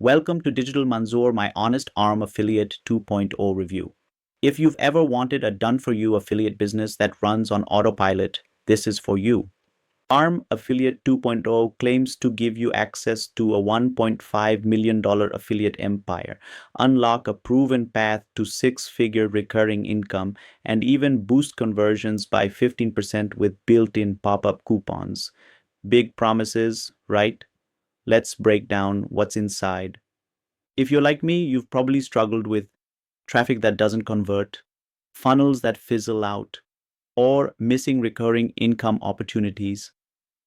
Welcome to Digital Manzoor, my honest ARM affiliate 2.0 review. If you've ever wanted a done-for-you affiliate business that runs on autopilot, this is for you. ARM Affiliate 2.0 claims to give you access to a $1.5 million affiliate empire, unlock a proven path to six-figure recurring income, and even boost conversions by 15% with built-in pop-up coupons. Big promises, right? Let's break down what's inside. If you're like me, you've probably struggled with traffic that doesn't convert, funnels that fizzle out, or missing recurring income opportunities.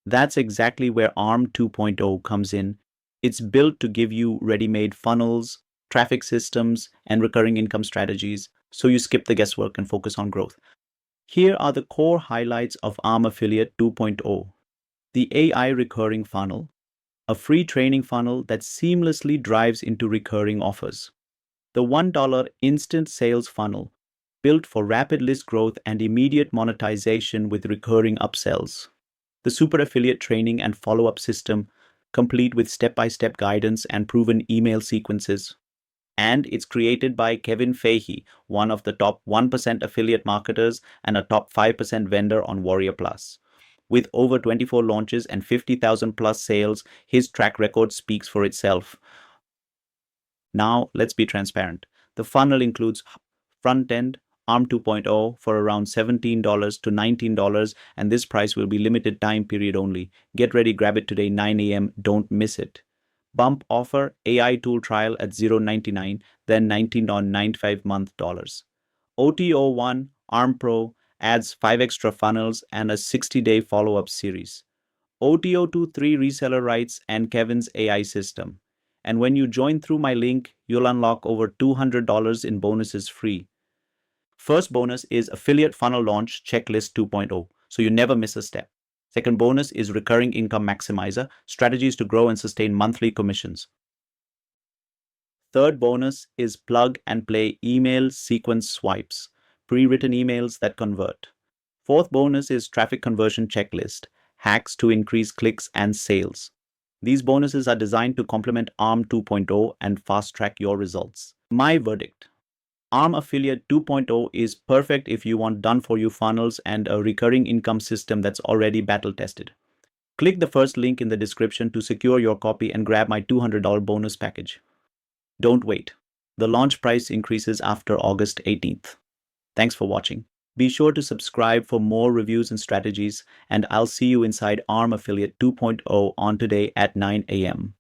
That's exactly where ARM 2.0 comes in. It's built to give you ready-made funnels, traffic systems, and recurring income strategies, so you skip the guesswork and focus on growth. Here are the core highlights of ARM Affiliate 2.0. The AI recurring funnel, a free training funnel that seamlessly drives into recurring offers. The $1 instant sales funnel, built for rapid list growth and immediate monetization with recurring upsells. The super affiliate training and follow-up system, complete with step-by-step guidance and proven email sequences. And it's created by Kevin Fahey, one of the top 1% affiliate marketers and a top 5% vendor on Warrior Plus. With over 24 launches and 50,000 plus sales, his track record speaks for itself. Now, let's be transparent. The funnel includes front-end, ARM 2.0 for around $17 to $19, and this price will be limited time period only. Get ready, grab it today, 9 a.m. Don't miss it. Bump offer, AI tool trial at $0.99, then $19.95 month dollars. OTO1, ARM Pro adds 5 extra funnels and a 60-day follow-up series. OTO23 reseller rights and Kevin's AI system. And when you join through my link, you'll unlock over $200 in bonuses free. First bonus is Affiliate Funnel Launch Checklist 2.0, so you never miss a step. Second bonus is Recurring Income Maximizer, strategies to grow and sustain monthly commissions. Third bonus is Plug and Play Email Sequence Swipes, pre-written emails that convert. Fourth bonus is Traffic Conversion Checklist, hacks to increase clicks and sales. These bonuses are designed to complement ARM 2.0 and fast-track your results. My verdict: ARM Affiliate 2.0 is perfect if you want done-for-you funnels and a recurring income system that's already battle-tested. Click the first link in the description to secure your copy and grab my $200 bonus package. Don't wait. The launch price increases after August 18th. Thanks for watching. Be sure to subscribe for more reviews and strategies, and I'll see you inside ARM Affiliate 2.0 on today at 9 a.m.